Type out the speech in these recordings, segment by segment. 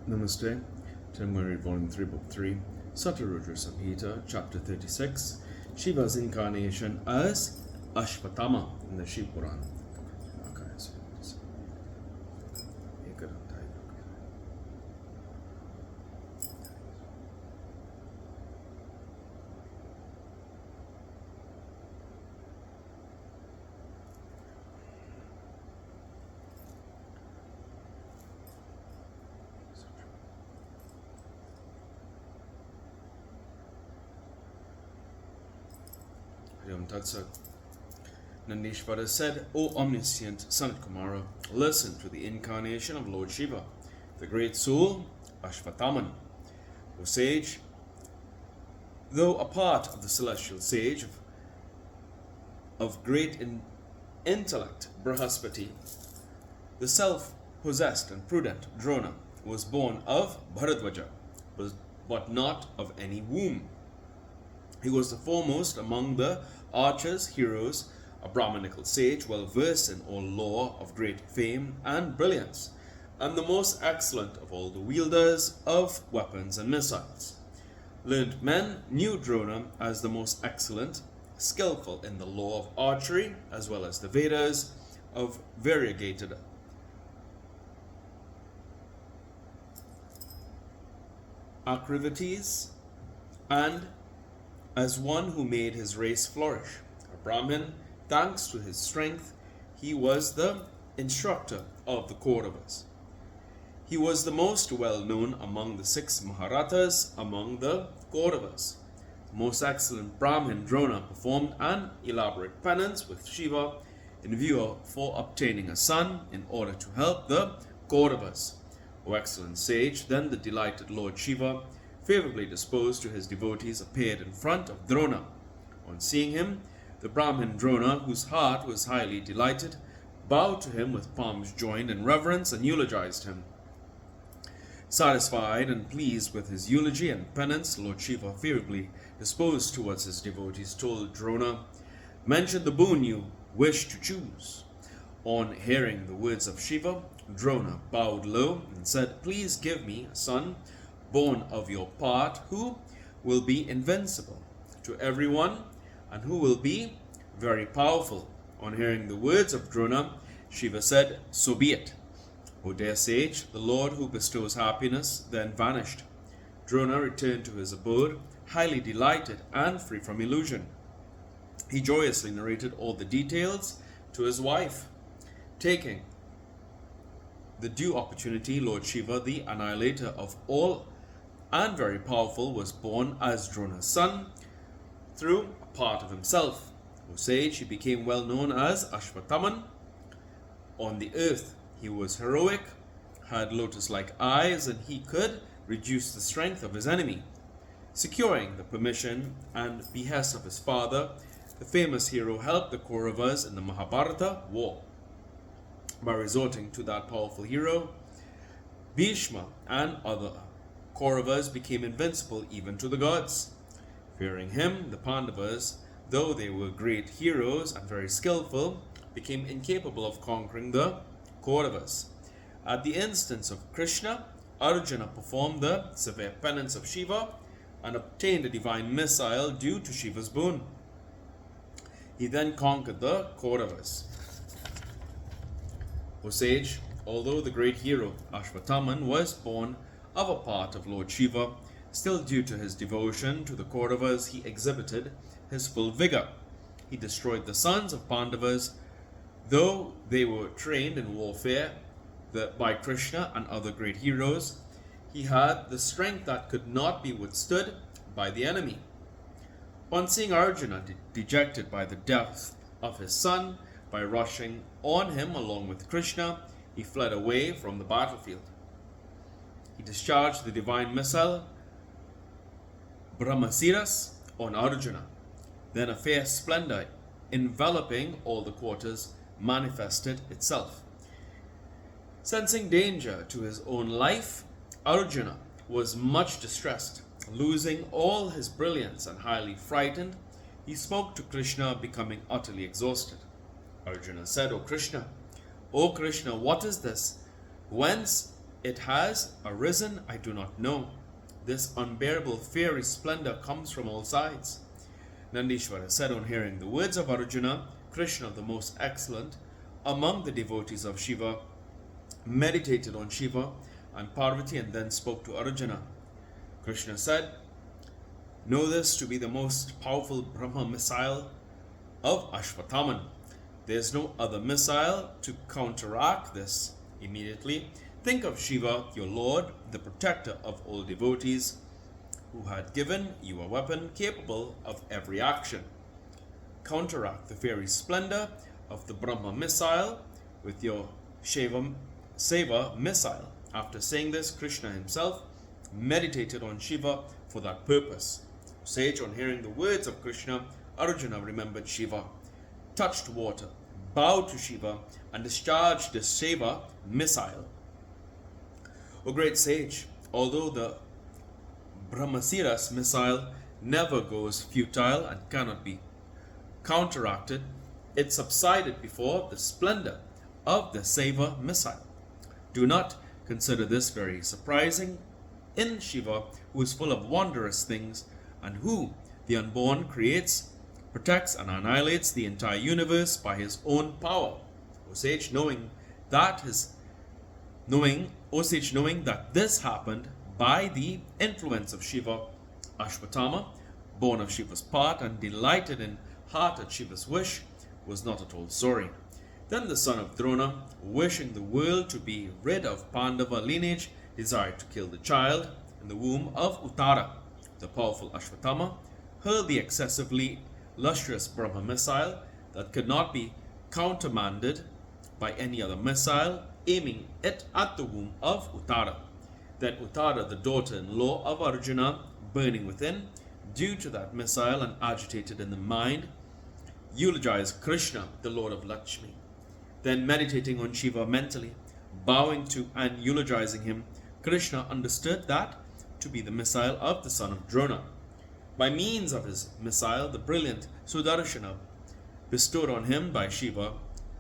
Namaste. Today I'm going to read Volume 3, Book 3, SataRudra Samhita, Chapter 36, Shiva's incarnation as Ashvatthama in the Shiva Puran. Okay, so Nandishvara said, O omniscient Sanat Kumara, listen to the incarnation of Lord Shiva, the great soul, Ashvatthama. O sage, though a part of the celestial sage of great intellect, Brahaspati, the self-possessed and prudent Drona was born of Bharadwaja, but not of any womb. He was the foremost among the archers, heroes, a Brahmanical sage, well versed in all lore of great fame and brilliance, and the most excellent of all the wielders of weapons and missiles. Learned men knew Drona as the most excellent, skillful in the lore of archery, as well as the Vedas of variegated activities, and as one who made his race flourish. A Brahmin, thanks to his strength, he was the instructor of the Kauravas. He was the most well known among the 6 Maharathas among the Kauravas. The most excellent Brahmin Drona performed an elaborate penance with Shiva in view for obtaining a son in order to help the Kauravas. O excellent sage, then the delighted Lord Shiva, favorably disposed to his devotees, appeared in front of Drona. On seeing him, the Brahmin Drona, whose heart was highly delighted, bowed to him with palms joined in reverence and eulogized him. Satisfied and pleased with his eulogy and penance, Lord Shiva, favorably disposed towards his devotees, told Drona, mention the boon you wish to choose. On hearing the words of Shiva, Drona bowed low and said, please give me a son born of your part, who will be invincible to everyone and who will be very powerful. On hearing the words of Drona, Shiva said, so be it. O dear sage, the Lord who bestows happiness then vanished. Drona returned to his abode, highly delighted and free from illusion. He joyously narrated all the details to his wife. Taking the due opportunity, Lord Shiva, the annihilator of all and very powerful, was born as Drona's son through a part of himself. O sage, he became well known as Ashvatthama. On the earth, he was heroic, had lotus-like eyes, and he could reduce the strength of his enemy. Securing the permission and behest of his father, the famous hero helped the Kauravas in the Mahabharata war. By resorting to that powerful hero, Bhishma and other Kauravas became invincible even to the gods. Fearing him, the Pandavas, though they were great heroes and very skillful, became incapable of conquering the Kauravas. At the instance of Krishna, Arjuna performed the severe penance of Shiva and obtained a divine missile due to Shiva's boon. He then conquered the Kauravas. O sage, although the great hero Ashvatthama was born of a part of Lord Shiva, still due to his devotion to the Kauravas, he exhibited his full vigor. He destroyed the sons of Pandavas, though they were trained in warfare by Krishna and other great heroes. He had the strength that could not be withstood by the enemy. On seeing Arjuna dejected by the death of his son, by rushing on him along with Krishna, he fled away from the battlefield. He discharged the divine missile Brahmasiras on Arjuna. Then a fierce splendor enveloping all the quarters manifested itself. Sensing danger to his own life, Arjuna was much distressed. Losing all his brilliance and highly frightened, he spoke to Krishna, becoming utterly exhausted. Arjuna said, O Krishna, what is this? Whence it has arisen, I do not know. This unbearable fiery splendor comes from all sides. Nandishvara said on hearing the words of Arjuna, Krishna, the most excellent among the devotees of Shiva, meditated on Shiva and Parvati and then spoke to Arjuna. Krishna said, know this to be the most powerful Brahma missile of Ashwathaman. There is no other missile to counteract this. Immediately, think of Shiva, your Lord, the protector of all devotees, who had given you a weapon capable of every action. Counteract the fiery splendor of the Brahma missile with your Seva missile. After saying this, Krishna himself meditated on Shiva for that purpose. Sage, on hearing the words of Krishna, Arjuna remembered Shiva, touched water, bowed to Shiva, and discharged the Seva missile. O great sage, although the Brahmasiras missile never goes futile and cannot be counteracted, it subsided before the splendor of the Seva missile. Do not consider this very surprising in Shiva, who is full of wondrous things and who, the unborn, creates, protects, and annihilates the entire universe by his own power. O sage, knowing that this happened by the influence of Shiva, Ashwatthama, born of Shiva's part and delighted in heart at Shiva's wish, was not at all sorry. Then the son of Drona, wishing the world to be rid of Pandava lineage, desired to kill the child in the womb of Uttara. The powerful Ashwatthama hurled the excessively lustrous Brahma missile that could not be countermanded by any other missile, aiming it at the womb of Uttara. Then Uttara, the daughter-in-law of Arjuna, burning within due to that missile and agitated in the mind, eulogized Krishna, the Lord of Lakshmi. Then, meditating on Shiva mentally, bowing to and eulogizing him, Krishna understood that to be the missile of the son of Drona. By means of his missile, the brilliant Sudarshana, bestowed on him by Shiva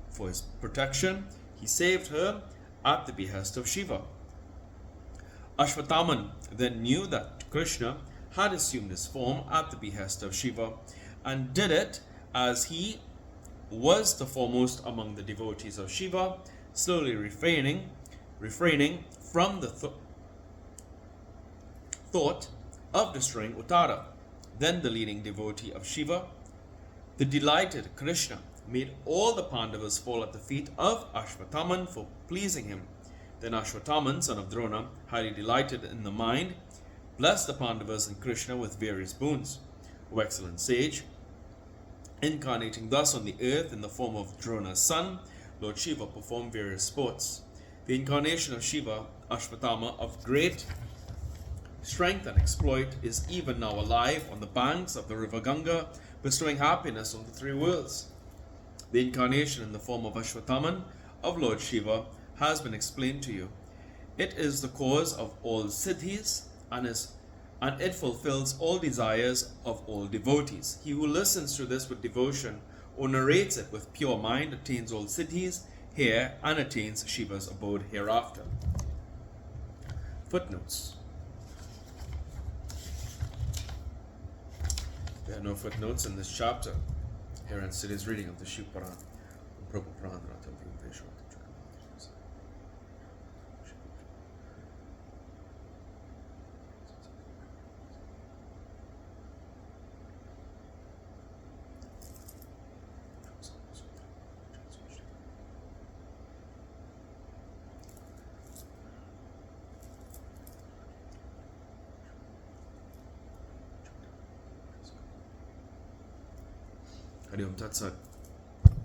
for his protection, he saved her at the behest of Shiva. Ashwathaman then knew that Krishna had assumed his form at the behest of Shiva and did it as he was the foremost among the devotees of Shiva, slowly refraining from the thought of destroying Uttara. Then the leading devotee of Shiva, the delighted Krishna, made all the Pandavas fall at the feet of Ashwathaman for pleasing him. Then Ashwathaman, son of Drona, highly delighted in the mind, blessed the Pandavas and Krishna with various boons. O excellent sage, incarnating thus on the earth in the form of Drona's son, Lord Shiva performed various sports. The incarnation of Shiva, Ashwatthama, of great strength and exploit, is even now alive on the banks of the river Ganga, bestowing happiness on the three worlds. The incarnation in the form of Ashwathaman of Lord Shiva has been explained to you. It is the cause of all siddhis and it fulfills all desires of all devotees. He who listens to this with devotion or narrates it with pure mind attains all siddhis here and attains Shiva's abode hereafter. Footnotes. There are no footnotes in this chapter. Here ends today's reading of the Shiva Puran. Puran. Hari Om Tat Sat.